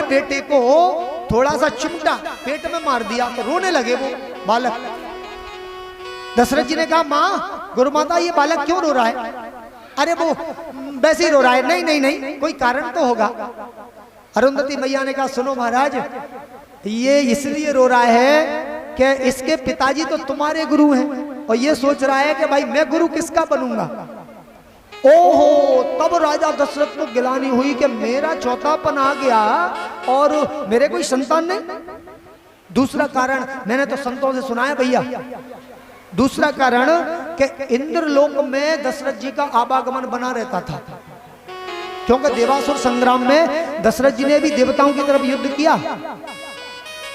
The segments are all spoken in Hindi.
अपने बेटे को थोड़ा सा चिमटा पेट में मार दिया तो रोने लगे वो बालक। दशरथ जी ने कहा, माँ गुरु माता ये बालक क्यों रो रहा है? अरे वो वैसे ही रो रहा है। नहीं नहीं नहीं, कोई कारण तो होगा। अरुंधति मैया ने कहा, सुनो महाराज, ये इसलिए रो रहा है कि इसके पिताजी तो तुम्हारे गुरु हैं और ये सोच रहा है कि भाई मैं गुरु किसका बनूंगा। ओहो, तब राजा दशरथ को गिलानी हुई कि मेरा चौथापन आ गया और मेरे कोई संतान नहीं। दूसरा कारण मैंने तो संतों से सुना है भैया, दूसरा कारण कि इंद्रलोक में दशरथ जी का आवागमन बना रहता था, क्योंकि देवासुर संग्राम में दशरथ जी ने भी देवताओं की तरफ युद्ध किया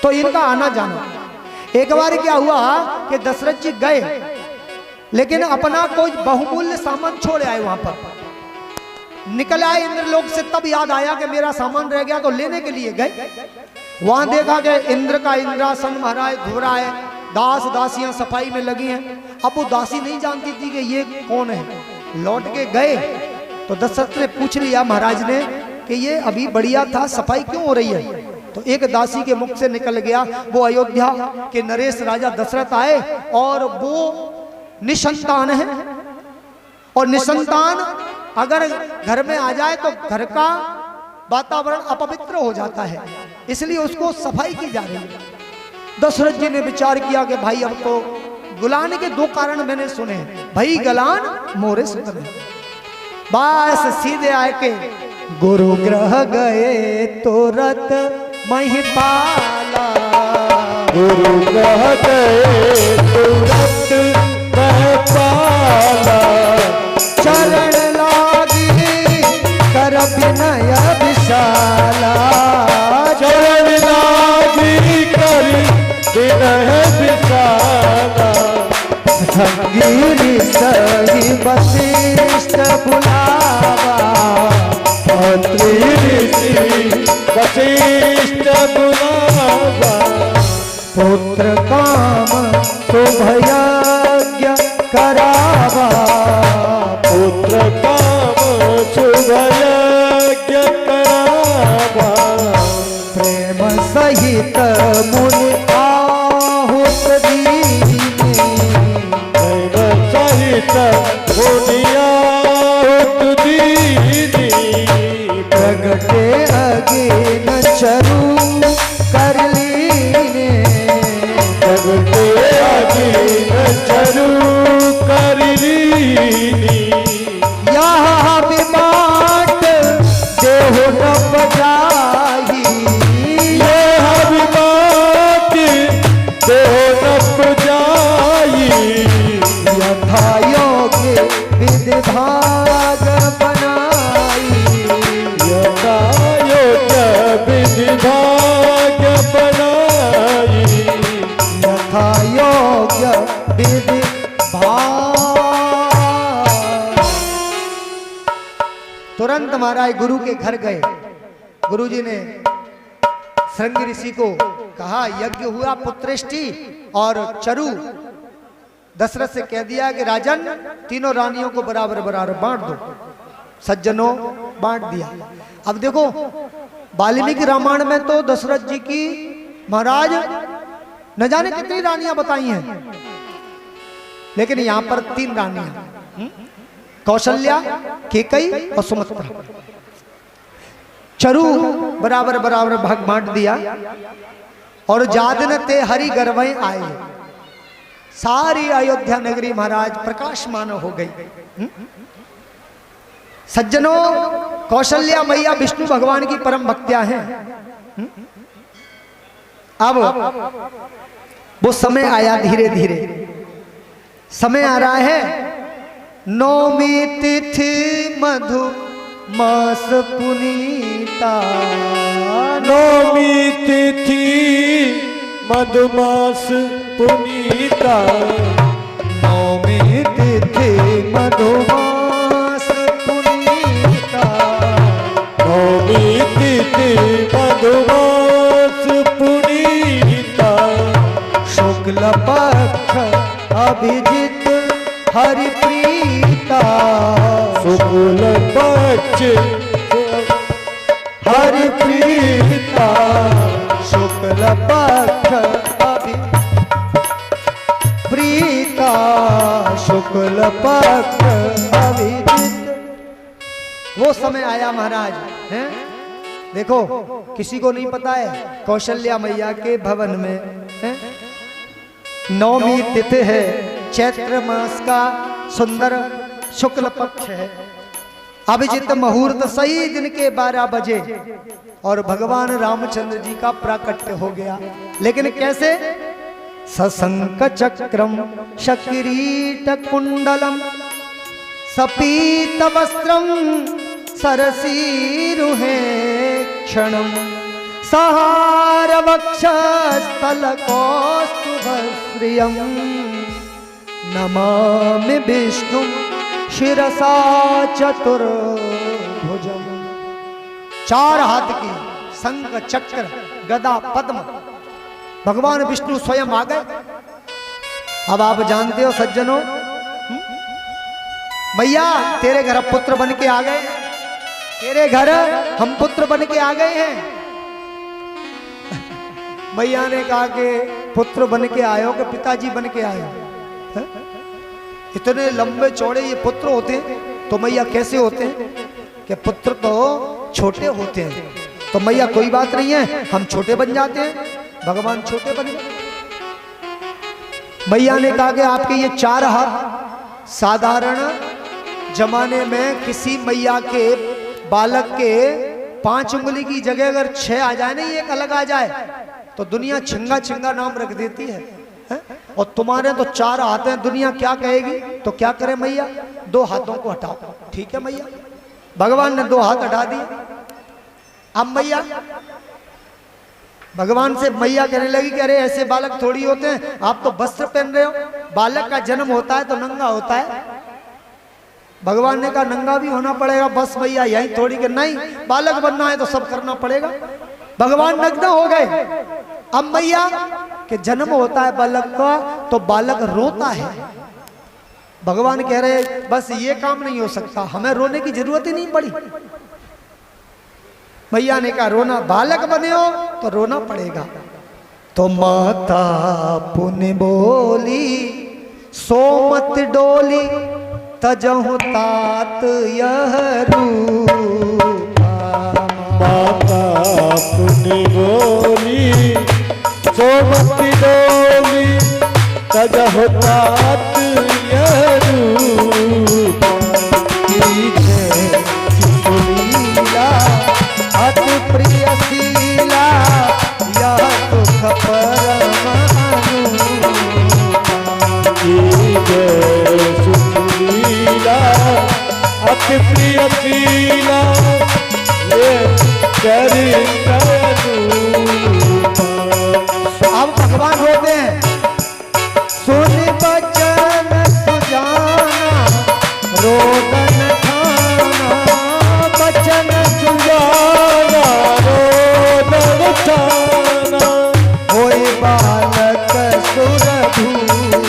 तो इनका आना जाना। एक बार क्या हुआ कि दशरथ जी गए लेकिन अपना कोई बहुमूल्य सामान छोड़ आए, वहां पर निकल आए इंद्रलोक से, तब याद आया कि मेरा सामान रह गया तो लेने के लिए गए। वहां देखा कि इंद्र का इंद्रासन महाराज धो रहा है, दास दासियां सफाई में लगी हैं। अब वो दासी नहीं जानती थी कि ये कौन है। लौट के गए तो दशरथ ने पूछ लिया महाराज ने कि ये अभी बढ़िया था, सफाई क्यों हो रही है? तो एक दासी के मुख से निकल गया, वो अयोध्या के नरेश राजा दशरथ आए और वो निसंतान है, और निसंतान अगर घर में आ जाए तो घर का वातावरण अपवित्र हो जाता है, इसलिए उसको सफाई की जा रही है। दशरथ जी ने विचार किया कि भाई अब तो गुलाने के दो कारण मैंने सुने, भाई गलान मोरे सुतन। बस सीधे आए के गुरु ग्रह गए तुरत महिपाला, गुरु ग्रह गए तुरत महिपाला, चरण लागी कर विनय विशाला, चरण लागी कर विनय विशाला, संगीरी सही वशिष्ठ बुलावा, अत्रि ऋषि वशिष्ठ बुलावा, पुत्र काम शुभयज्ञ करावा, पुत्र काम शुभयज्ञ करावा, प्रेम सहित मुनि आहुत दीनी, प्रेम सहित मुनि आहुत दीनी, प्रगटे अगेन चरु कर लीने, प्रगटे अगेन चरु कर लीनी, यह विबाट देहो न बजाई, यह विबाट देहो न पुजाई, यथा योग्य विधि भाग बनाई, यथा योग्य विधि भाग्य बनाई, यथा योग्य विधि भाग। तुरंत महाराज गुरु के घर गए। गुरुजी ने श्रृंग ऋषि को कहा, यज्ञ हुआ पुत्रेष्टि और चरु। दशरथ से कह दिया कि राजन तीनों रानियों को बराबर बराबर बांट दो। सज्जनों बांट दिया। अब देखो वाल्मीकि रामायण में तो दशरथ जी की महाराज न जाने कितनी रानियां बताई हैं, लेकिन यहां पर 3 रानियां, कौशल्या, केकई और सुमित्रा। चरु बराबर बराबर भाग बांट दिया और जादन ते हरि गर्भय आए। सारी अयोध्या नगरी महाराज प्रकाशमान हो गई। सज्जनों, कौशल्या मैया विष्णु भगवान की परम भक्त्या हैं। अब वो समय आया, धीरे धीरे समय आ रहा है। नौमी तिथि मधु मास पुनीता, नौमी तिथि मधुमास पुनीता, नौमी तिथि मधुमास पुनीता, नौमी तिथि मधुमास पुनीता, शुक्ल पक्ष अभिजित हरिप्रीता, शुक्ल पक्ष हरिप्रीता, प्रीता शुक्ल पक्ष अभी प्रीता शुक्ल पक्ष अभिजित। वो समय आया महाराज हैं, देखो किसी को नहीं पता है, कौशल्या मैया के भवन में हैं? नवमी तिथि है, चैत्र मास का सुंदर शुक्ल पक्ष है, अभिजित मुहूर्त सही दिन के 12 बजे और भगवान रामचंद्र जी का प्राकट्य हो गया। लेकिन कैसे? सशंक चक्रम शकिरीट कुंडलम सपीत वस्त्रम सरसीरुहे क्षणम सहार वक्षस्थल कौस्तुभश्रियम नमामि विष्णु शिरसा चतुर्भुजम। 4 हाथ की शंख चक्र गदा पद्म भगवान विष्णु स्वयं आ गए। अब आप जानते हो सज्जनों, मैया तेरे घर पुत्र बन के आ गए, तेरे घर हम पुत्र बन के आ गए हैं। मैया ने कहा कि पुत्र बन के आए हो कि पिताजी बन के आए हो? इतने लंबे चौड़े ये पुत्र होते हैं तो मैया कैसे होते हैं कि पुत्र तो छोटे होते हैं। तो मैया कोई बात नहीं है, हम छोटे बन जाते हैं, भगवान छोटे बन गए। मैया ने कहा कि आपके ये 4 हाथ साधारण जमाने में किसी मैया के बालक के 5 उंगली की जगह अगर 6 आ जाए ना, एक अलग आ जाए तो दुनिया छिंगा छिंगा नाम रख देती है, और तुम्हारे तो 4 हाथ हैं, दुनिया क्या कहेगी? तो क्या करे मैया? 2 हाथों को हटाओ। ठीक है मैया, भगवान ने 2 हाथ हटा दिए। अब मैया भगवान से मैया कहने लगी कि अरे ऐसे बालक थोड़ी होते हैं, आप तो वस्त्र पहन रहे हो, बालक का जन्म होता है तो नंगा होता है। भगवान ने कहा नंगा भी होना पड़ेगा, बस मैया यही थोड़ी कि नहीं, बालक बनना है तो सब करना पड़ेगा। भगवान नग्न हो गए। अब मैया के जन्म होता है बालक का तो बालक रोता है। भगवान कह रहे बस ये काम नहीं हो सकता, हमें रोने की जरूरत ही नहीं पड़ी। मैया ने कहा रोना, बालक बने हो तो रोना पड़ेगा। तो माता पुण्य बोली सोमत डोली तजहु तात यह रूपा। माता पुण्य बोली सोमत डोली तजहु तात यह रूपा। अति प्रिय शीला यह सुख परम सुशीला अति प्रिय शीला ये चरित्र। अब भगवान होते हैं सुन बचन सुजाना रोदन ठाना, बचन सुजाना रोदन ठाना, होए बालक सुरभूषा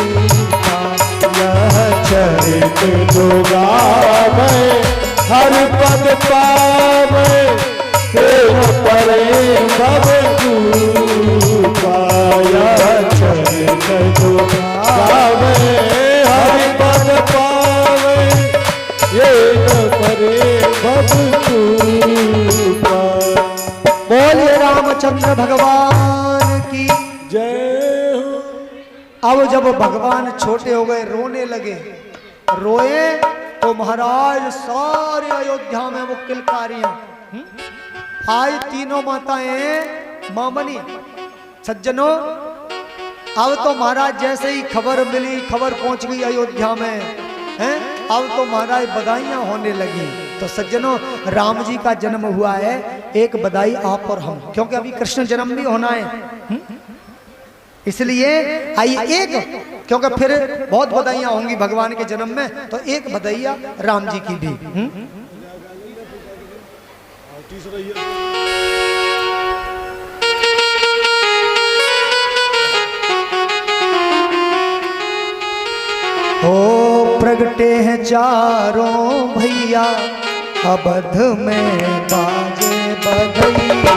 यह चरित जो गावे हर पद पावे तेन परे भव पाया। चरित जो गावे हर पद पावे तेन परे भव। बोलिए रामचंद्र भगवान की जय हो। अब जब भगवान छोटे हो गए, रोने लगे, रोए तो महाराज सारे अयोध्या में वो किलकारियां आज तीनों माताएं मामनी। सज्जनों अब तो महाराज जैसे ही खबर मिली, खबर पहुंच गई अयोध्या में हैं, अब तो महाराज बधाइयां होने लगी। तो सज्जनों राम जी का जन्म हुआ है, एक बधाई आप और हम, क्योंकि अभी कृष्ण जन्म भी होना है, इसलिए आइए एक, क्योंकि फिर बहुत बधाइयां होंगी भगवान के जन्म में, तो एक बधाइया राम जी की भी। हो प्रगटे हैं चारों भैया अवध में बाजे बधैया।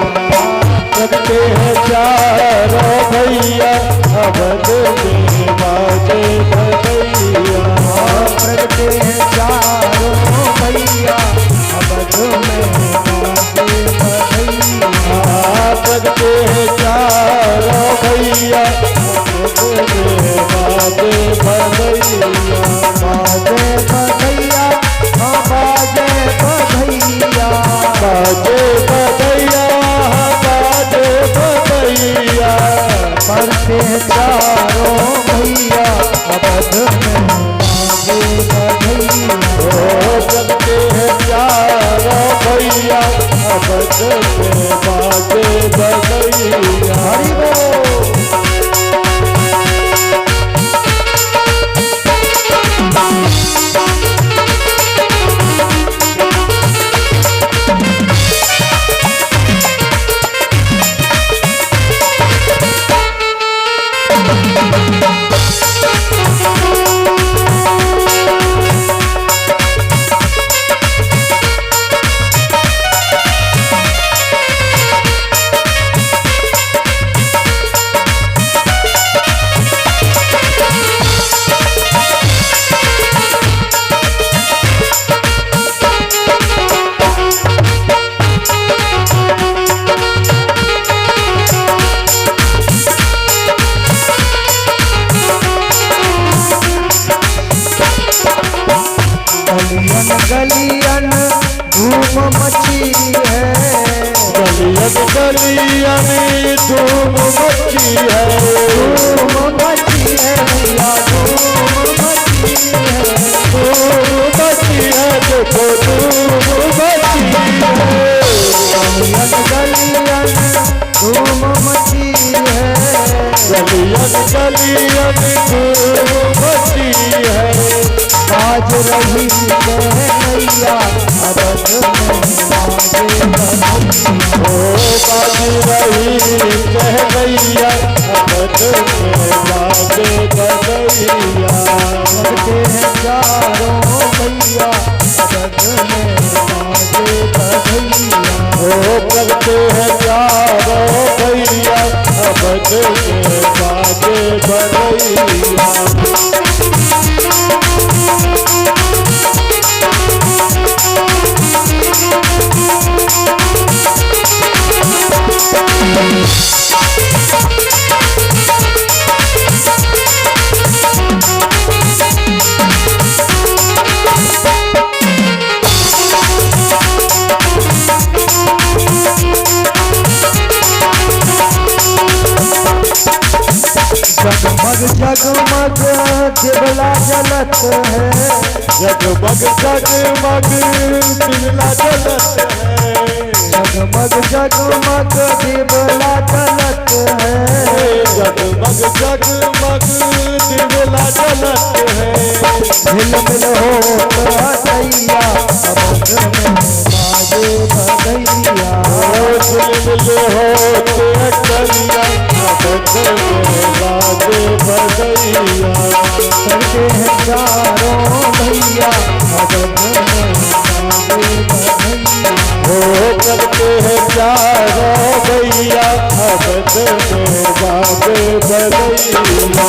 गलियन धूम मची है, धूम मची है भैया, धूम मची है, धूम मची है, देखो धूम मची है, गलियन धूम मची है, गलियन गलियन धूम मची है। आज रही कहैया अवध में बाजे बधैया, ओ बाजी रही कहैया अवध में बाजे बधैया, लगते हैं चारों भैया अवध में बाजे बधैया, ओ करते हैं चारों भैया अवध में बाजे बधैया। जगमग जगमग दिवला जलत है, जगमग जगमग दिवला जलत है, जगमग जगमग दिवला जलत है, जगमग जगमग दिवला जलत है, झिलमिल होत हथैया अवध में बाजे बधैया, झिलमिल होत हथैया अवध में बाजे बधैया, करते हैं चारों भैया अवध में बाजे बधैया, ओ करते हैं चारों भैया अवध में बाजे बधैया।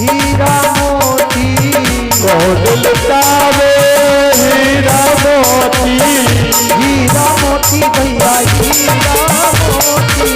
हीरा मोती, कौन लुटावे हीरा मोती, हीरा मोती भैया हीरा मोती,